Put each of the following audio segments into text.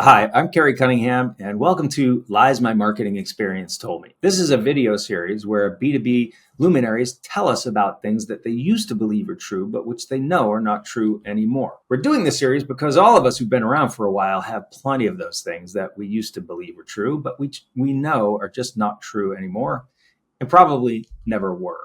Hi, I'm Kerry Cunningham, and welcome to Lies My Marketing Experience Told Me. This is a video series where B2B luminaries tell us about things that they used to believe are true, but which they know are not true anymore. We're doing this series because all of us who've been around for a while have plenty of those things that we used to believe were true, but which we know are just not true anymore and probably never were.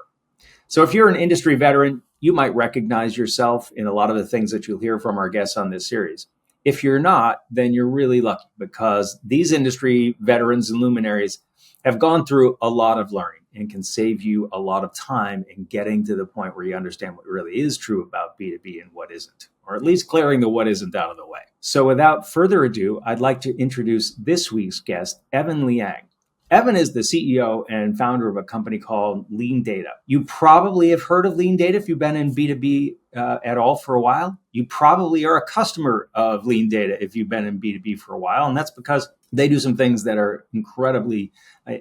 So if you're an industry veteran, you might recognize yourself in a lot of the things that you'll hear from our guests on this series. If you're not, then you're really lucky because these industry veterans and luminaries have gone through a lot of learning and can save you a lot of time in getting to the point where you understand what really is true about B2B and what isn't, or at least clearing the what isn't out of the way. So without further ado, I'd like to introduce this week's guest, Evan Liang. Evan is the CEO and founder of a company called LeanData. You probably have heard of LeanData if you've been in B2B at all for a while. You probably are a customer of LeanData if you've been in B2B for a while. And that's because they do some things that are incredibly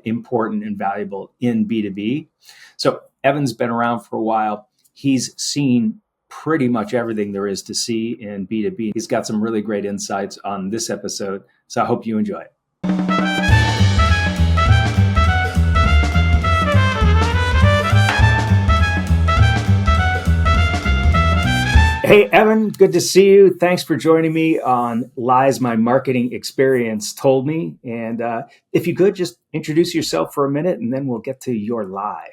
important and valuable in B2B. So Evan's been around for a while. He's seen pretty much everything there is to see in B2B. He's got some really great insights on this episode. So I hope you enjoy it. Hey, Evan, good to see you. Thanks for joining me on Lies My Marketing Experience Told Me. And if you could just introduce yourself for a minute and then we'll get to your lie.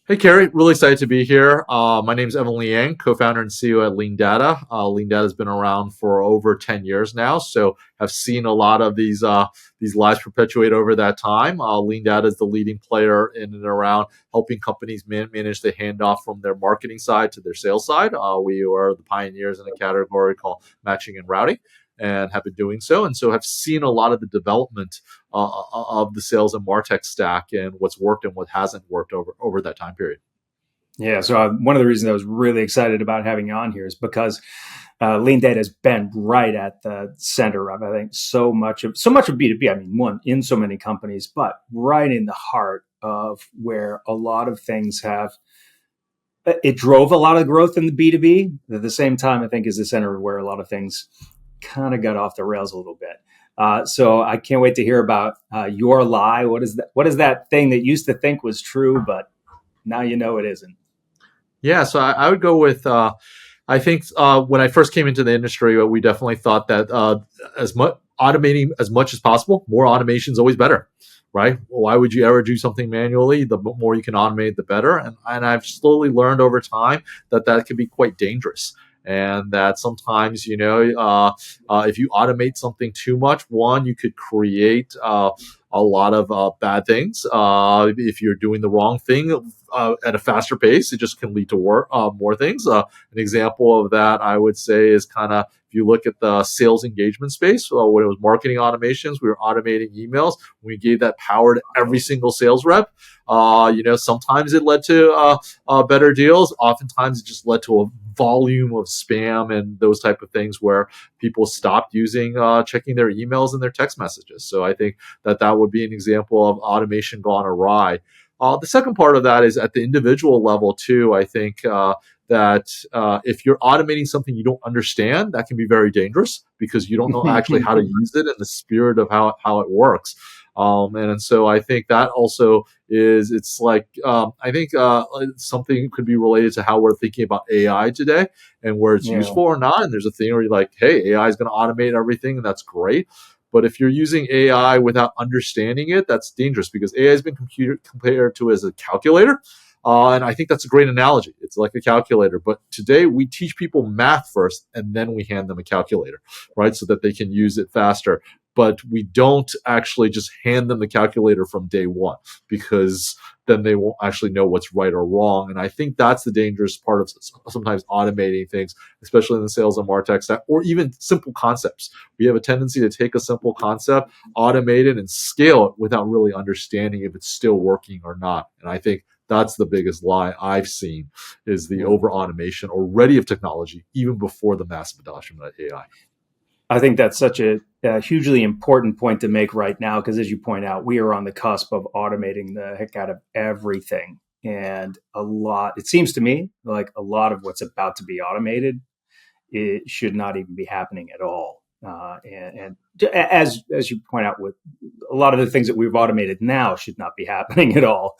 Hey, Kerry, really excited to be here. My name is Evan Liang, co-founder and CEO at LeanData. LeanData has been around for over 10 years now, so I've seen a lot of these lies perpetuate over that time. LeanData is the leading player in and around helping companies manage the handoff from their marketing side to their sales side. We are the pioneers in a category called matching and routing, and have been doing so. And so have seen a lot of the development of the sales and MarTech stack and what's worked and what hasn't worked over that time period. Yeah, so one of the reasons I was really excited about having you on here is because LeanData has been right at the center of, I think, so much of B2B. I mean, one, in so many companies, but right in the heart of where a lot of things have. It drove a lot of growth in the B2B. At the same time, I think is the center of where a lot of things kind of got off the rails a little bit. So I can't wait to hear about your lie. What is that thing that used to think was true, but now you know it isn't? Yeah, so I would go with, I think when I first came into the industry, we definitely thought that automating as much as possible, more automation is always better, right? Why would you ever do something manually? The more you can automate, the better. And I've slowly learned over time that can be quite dangerous. And that sometimes, if you automate something too much, one, you could create a lot of bad things. If you're doing the wrong thing at a faster pace, it just can lead to more things. An example of that, I would say, is kind of if you look at the sales engagement space, when it was marketing automations, we were automating emails. We gave that power to every single sales rep. Sometimes it led to better deals. Oftentimes it just led to a volume of spam and those type of things where people stopped checking their emails and their text messages. So I think that would be an example of automation gone awry. The second part of that is at the individual level too. I think that if you're automating something you don't understand, that can be very dangerous because you don't know actually how to use it and the spirit of how it works. And so I think that also it's like, I think something could be related to how we're thinking about AI today and where it's useful or not. And there's a thing where you're like, hey, AI is going to automate everything and that's great. But if you're using AI without understanding it, that's dangerous because AI has been compared to as a calculator. And I think that's a great analogy. It's like a calculator. But today we teach people math first and then we hand them a calculator, right? So that they can use it faster. But we don't actually just hand them the calculator from day one because then they won't actually know what's right or wrong. And I think that's the dangerous part of sometimes automating things, especially in the sales and MarTech stack, or even simple concepts. We have a tendency to take a simple concept, automate it, and scale it without really understanding if it's still working or not. And I think that's the biggest lie I've seen is the over automation already of technology, even before the massive adoption of AI. I think that's such a hugely important point to make right now, because as you point out, we are on the cusp of automating the heck out of everything. And it seems to me like a lot of what's about to be automated, it should not even be happening at all. And as you point out, with a lot of the things that we've automated now should not be happening at all.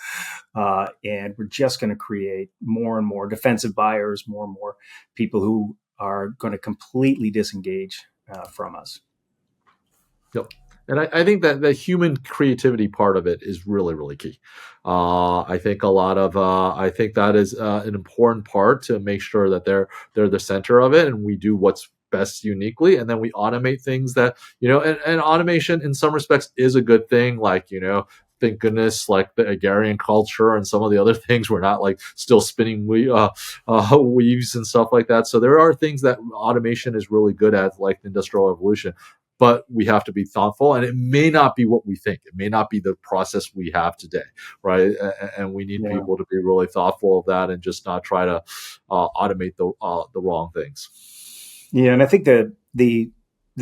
And we're just going to create more and more defensive buyers, more and more people who are going to completely disengage from us. Yep. And I think that the human creativity part of it is really, really key. I think a lot of I think that is an important part to make sure that they're the center of it, and we do what's best uniquely, and then we automate things that and automation in some respects is a good thing. Like thank goodness, like the agrarian culture and some of the other things, we're not like still spinning weaves and stuff like that. So there are things that automation is really good at, like the industrial revolution, but we have to be thoughtful, and it may not be what we think. It may not be the process we have today, right? And we need Yeah. people to be really thoughtful of that and just not try to automate the wrong things. Yeah, and I think the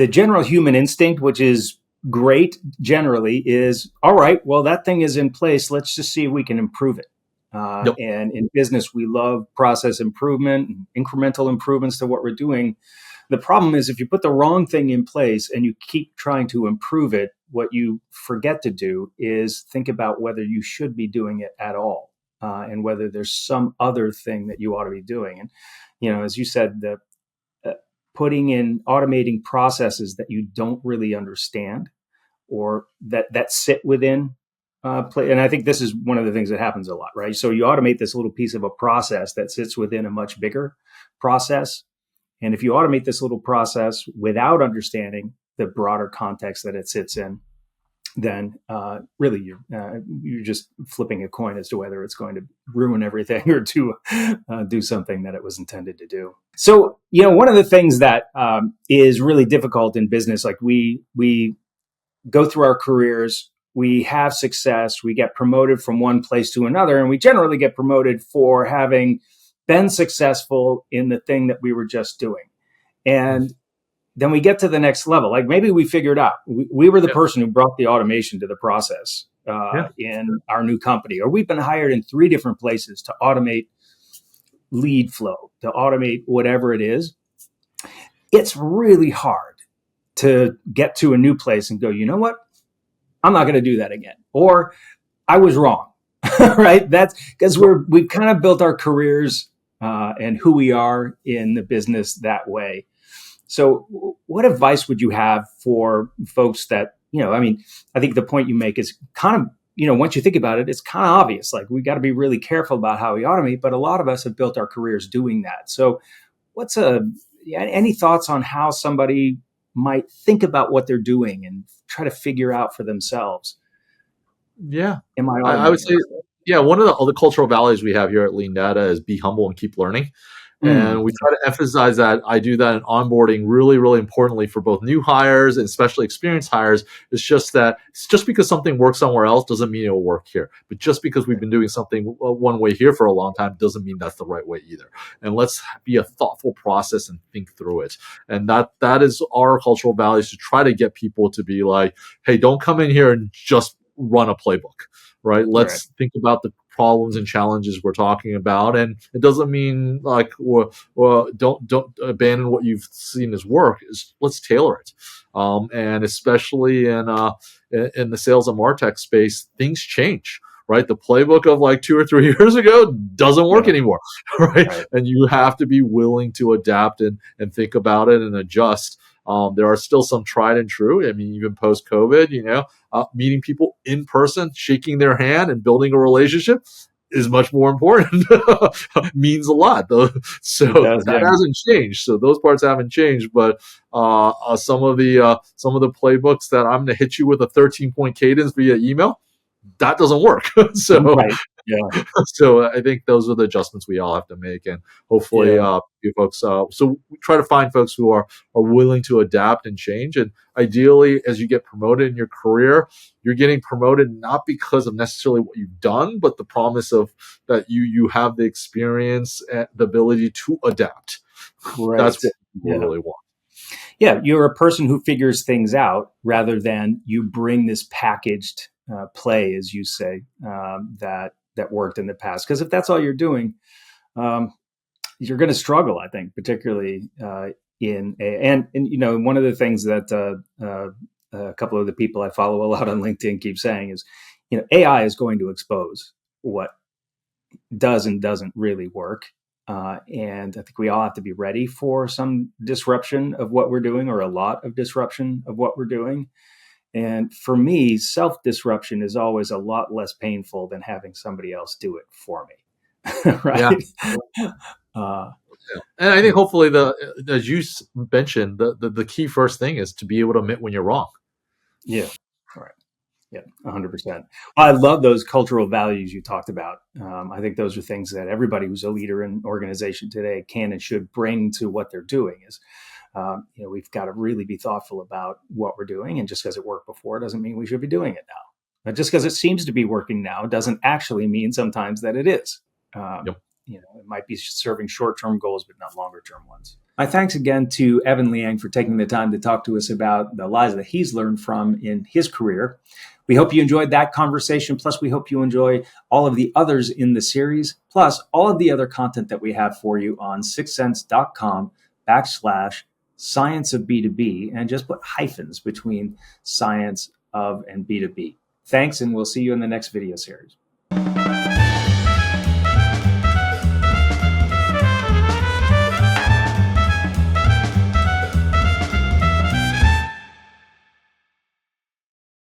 general human instinct, which is great generally, is all right. Well, that thing is in place. Let's just see if we can improve it. Yep. And in business, we love process improvement and incremental improvements to what we're doing. The problem is if you put the wrong thing in place and you keep trying to improve it, what you forget to do is think about whether you should be doing it at all, and whether there's some other thing that you ought to be doing. And as you said, the putting in automating processes that you don't really understand or that sit within play. And I think this is one of the things that happens a lot, right? So you automate this little piece of a process that sits within a much bigger process. And if you automate this little process without understanding the broader context that it sits in, then really you're just flipping a coin as to whether it's going to ruin everything or to do something that it was intended to do. So one of the things that is really difficult in business, like we go through our careers, we have success, we get promoted from one place to another, and we generally get promoted for having been successful in the thing that we were just doing. And then we get to the next level. Like maybe we figured out we were the person who brought the automation to the process in our new company, or we've been hired in 3 different places to automate lead flow, to automate whatever it is. It's really hard to get to a new place and go, you know what? I'm not going to do that again. Or I was wrong, right? That's because we've kind of built our careers and who we are in the business that way. So what advice would you have for folks that, I think the point you make is kind of, once you think about it, it's kind of obvious. Like we got to be really careful about how we automate, but a lot of us have built our careers doing that. So any thoughts on how somebody might think about what they're doing and try to figure out for themselves? Yeah. Am I I would automating? say, one of the cultural values we have here at LeanData is be humble and keep learning. And we try to emphasize that. I do that in onboarding really, really importantly for both new hires and especially experienced hires. It's just because something works somewhere else doesn't mean it'll work here. But just because we've been doing something one way here for a long time doesn't mean that's the right way either. And let's be a thoughtful process and think through it. And that is our cultural values, to try to get people to be like, hey, don't come in here and just run a playbook, right? Let's think about the problems and challenges we're talking about, and it doesn't mean like or don't abandon what you've seen as work. Let's tailor it, and especially in the sales and martech space, things change. Right, the playbook of like 2 or 3 years ago doesn't work anymore, right? And you have to be willing to adapt and think about it and adjust. There are still some tried and true. I mean, even post COVID, meeting people in person, shaking their hand, and building a relationship is much more important. Means a lot, though. So that hasn't changed. So those parts haven't changed. But some of the playbooks that I'm going to hit you with a 13-point cadence via email, that doesn't work. So I think those are the adjustments we all have to make, and hopefully you folks. So we try to find folks who are willing to adapt and change. And ideally, as you get promoted in your career, you're getting promoted not because of necessarily what you've done, but the promise of that you have the experience and the ability to adapt. Right. That's what people really want. Yeah, you're a person who figures things out rather than you bring this packaged play, as you say, that worked in the past. Because if that's all you're doing, you're going to struggle, I think, particularly and one of the things that a couple of the people I follow a lot on LinkedIn keep saying is, AI is going to expose what does and doesn't really work. And I think we all have to be ready for some disruption of what we're doing, or a lot of disruption of what we're doing. And for me, self disruption is always a lot less painful than having somebody else do it for me. Yeah. Right. Uh, And I think hopefully as you mentioned, the key first thing is to be able to admit when you're wrong. yeah. Right. Yeah, 100%. I love those cultural values you talked about. I think those are things that everybody who's a leader in organization today can and should bring to what they're doing. Is we've got to really be thoughtful about what we're doing, and just because it worked before doesn't mean we should be doing it now. But just because it seems to be working now doesn't actually mean sometimes that it is. Yep. It might be serving short-term goals, but not longer-term ones. My thanks again to Evan Liang for taking the time to talk to us about the lies that he's learned from in his career. We hope you enjoyed that conversation. Plus, we hope you enjoy all of the others in the series, plus all of the other content that we have for you on sixthsense.com/science of B2B, and just put hyphens between science of and B2B. Thanks, and we'll see you in the next video series.